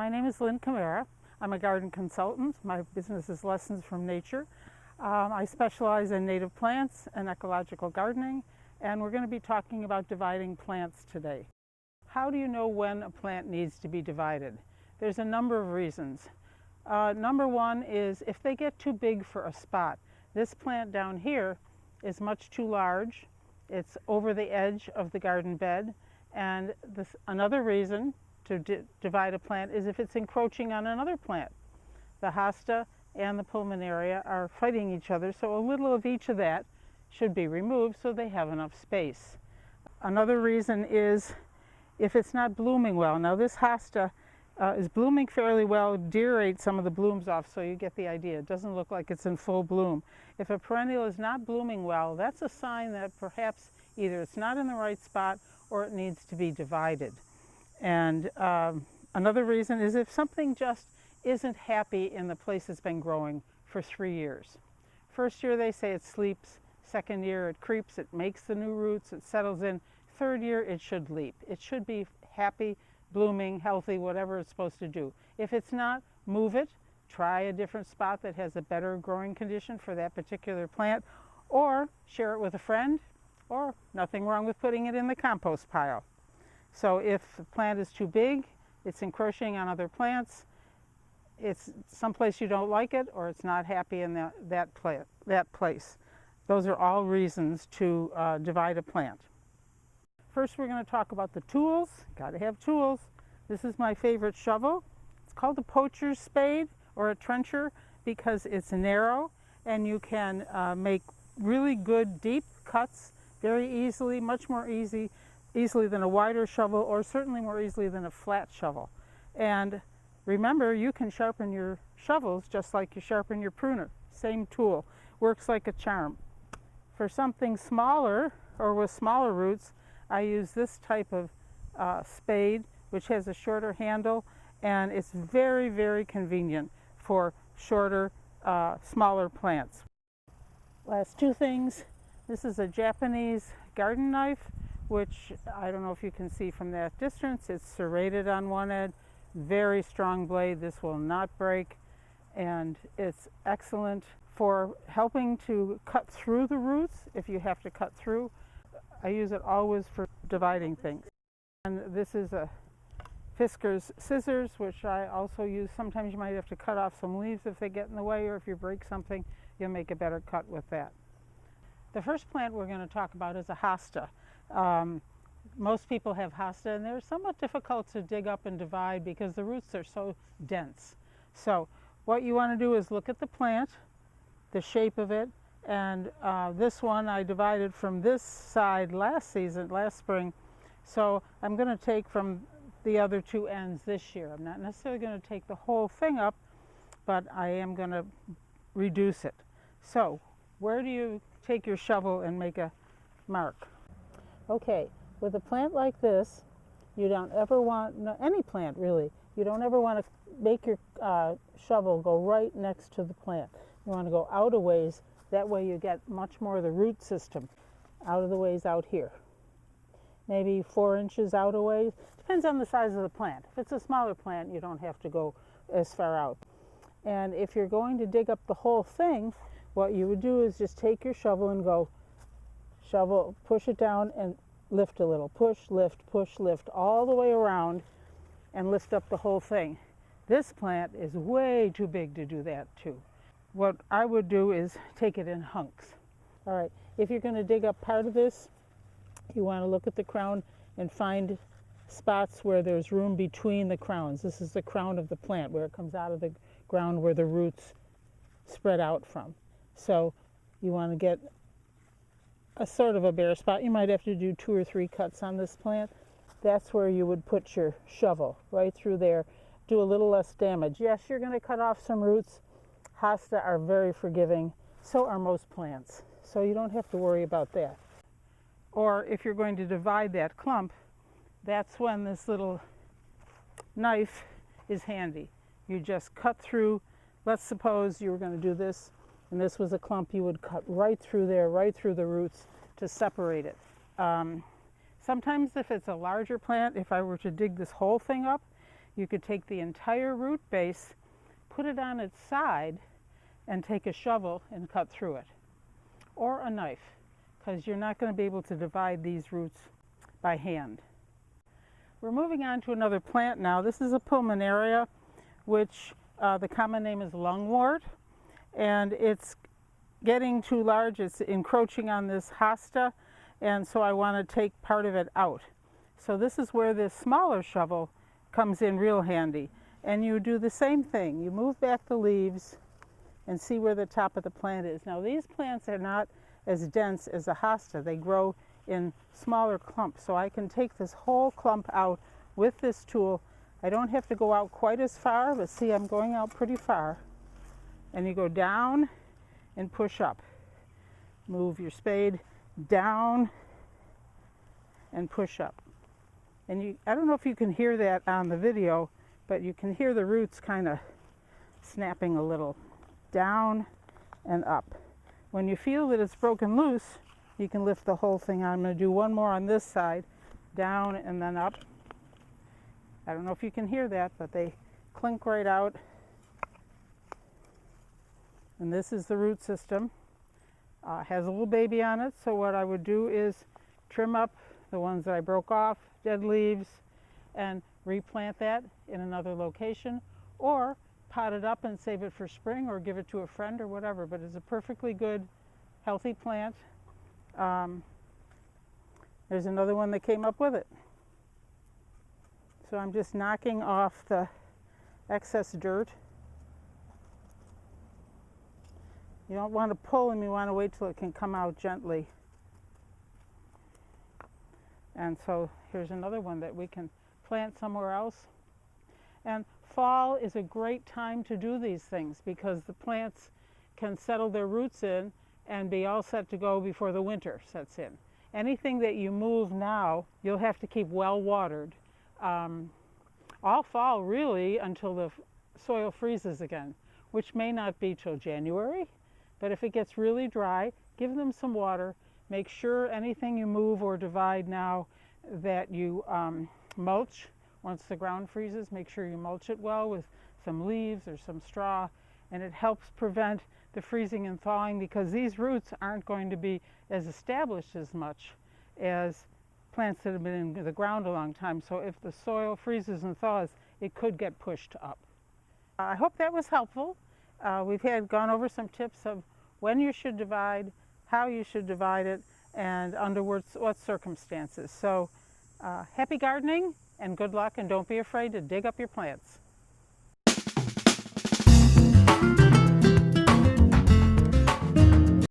My name is Lynn Camara. I'm a garden consultant. My business is Lessons from Nature. I specialize in native plants and ecological gardening, and we're going to be talking about dividing plants today. How do you know when a plant needs to be divided? There's a number of reasons. Number one is if they get too big for a spot. This plant down here is much too large. It's over the edge of the garden bed. And another reason to divide a plant is if it's encroaching on another plant. The Hosta and the Pulmonaria are fighting each other, so a little of each of that should be removed so they have enough space. Another reason is if it's not blooming well. Now this Hosta is blooming fairly well. Deer ate some of the blooms off, so you get the idea. It doesn't look like it's in full bloom. If a perennial is not blooming well, that's a sign that perhaps either it's not in the right spot or it needs to be divided. And another reason is if something just isn't happy in the place it's been growing for 3 years. First year they say it sleeps, second year it creeps, it makes the new roots, it settles in. Third year it should leap. It should be happy, blooming, healthy, whatever it's supposed to do. If it's not, move it, try a different spot that has a better growing condition for that particular plant, or share it with a friend, or nothing wrong with putting it in the compost pile. So if the plant is too big, it's encroaching on other plants, it's someplace you don't like it, or it's not happy in that place. Those are all reasons to divide a plant. First, we're going to talk about the tools. Got to have tools. This is my favorite shovel. It's called a poacher's spade or a trencher because it's narrow and you can make really good deep cuts very easily, much more easily than a wider shovel, or certainly more easily than a flat shovel. And remember, you can sharpen your shovels just like you sharpen your pruner. Same tool. Works like a charm. For something smaller or with smaller roots, I use this type of spade, which has a shorter handle, and it's very, very convenient for shorter, smaller plants. Last two things. This is a Japanese garden knife, which I don't know if you can see from that distance. It's serrated on one edge, very strong blade. This will not break, and it's excellent for helping to cut through the roots if you have to cut through. I use it always for dividing things. And this is a Fisker's scissors, which I also use. Sometimes you might have to cut off some leaves if they get in the way, or if you break something, you'll make a better cut with that. The first plant we're going to talk about is a Hosta. Most people have Hosta, and they're somewhat difficult to dig up and divide because the roots are so dense. So what you want to do is look at the plant, the shape of it, and this one I divided from this side last spring. So I'm going to take from the other two ends this year. I'm not necessarily going to take the whole thing up, but I am going to reduce it. So where do you take your shovel and make a mark? Okay, with a plant like this, you don't ever want, any plant really, you don't ever want to make your shovel go right next to the plant. You want to go out a ways. That way you get much more of the root system out of the ways out here. Maybe 4 inches out a ways. Depends on the size of the plant. If it's a smaller plant, you don't have to go as far out. And if you're going to dig up the whole thing, what you would do is just take your shovel and go shovel, push it down and lift a little. Push, lift all the way around and lift up the whole thing. This plant is way too big to do that too. What I would do is take it in hunks. All right, if you're going to dig up part of this, you want to look at the crown and find spots where there's room between the crowns. This is the crown of the plant where it comes out of the ground where the roots spread out from. So you want to get a sort of a bare spot. You might have to do 2 or 3 cuts on this plant. That's where you would put your shovel, right through there. Do a little less damage. Yes, you're going to cut off some roots. Hosta are very forgiving. So are most plants. So you don't have to worry about that. Or if you're going to divide that clump, that's when this little knife is handy. You just cut through. Let's suppose you were going to do this, and this was a clump. You would cut right through there, right through the roots to separate it. Sometimes if it's a larger plant, if I were to dig this whole thing up, You could take the entire root base, put it on its side, and take a shovel and cut through it, or a knife, because you're not going to be able to divide these roots by hand. We're moving on to another plant now. This is a Pulmonaria, which the common name is lungwort, and it's getting too large. It's encroaching on this Hosta, and so I want to take part of it out. So this is where this smaller shovel comes in real handy. And you do the same thing. You move back the leaves and see where the top of the plant is. Now these plants are not as dense as a hosta. They grow in smaller clumps. So I can take this whole clump out with this tool. I don't have to go out quite as far, but see, I'm going out pretty far. And you go down and push up. Move your spade down and push up. And I don't know if you can hear that on the video, but you can hear the roots kind of snapping a little. Down and up. When you feel that it's broken loose, you can lift the whole thing on. I'm going to do one more on this side. Down and then up. I don't know if you can hear that, but they clink right out. And this is the root system. Has a little baby on it, so what I would do is trim up the ones that I broke off, dead leaves, and replant that in another location, or pot it up and save it for spring, or give it to a friend or whatever. But it's a perfectly good, healthy plant. There's another one that came up with it. So I'm just knocking off the excess dirt. You don't want to pull them, you want to wait till it can come out gently. And so here's another one that we can plant somewhere else. And fall is a great time to do these things because the plants can settle their roots in and be all set to go before the winter sets in. Anything that you move now, you'll have to keep well watered. All fall really until the soil freezes again, which may not be till January. But if it gets really dry, give them some water. Make sure anything you move or divide now that you mulch. Once the ground freezes, make sure you mulch it well with some leaves or some straw, and it helps prevent the freezing and thawing because these roots aren't going to be as established as much as plants that have been in the ground a long time. So if the soil freezes and thaws, it could get pushed up. I hope that was helpful. We've gone over some tips of when you should divide, how you should divide it, and under what circumstances. So happy gardening and good luck, and don't be afraid to dig up your plants.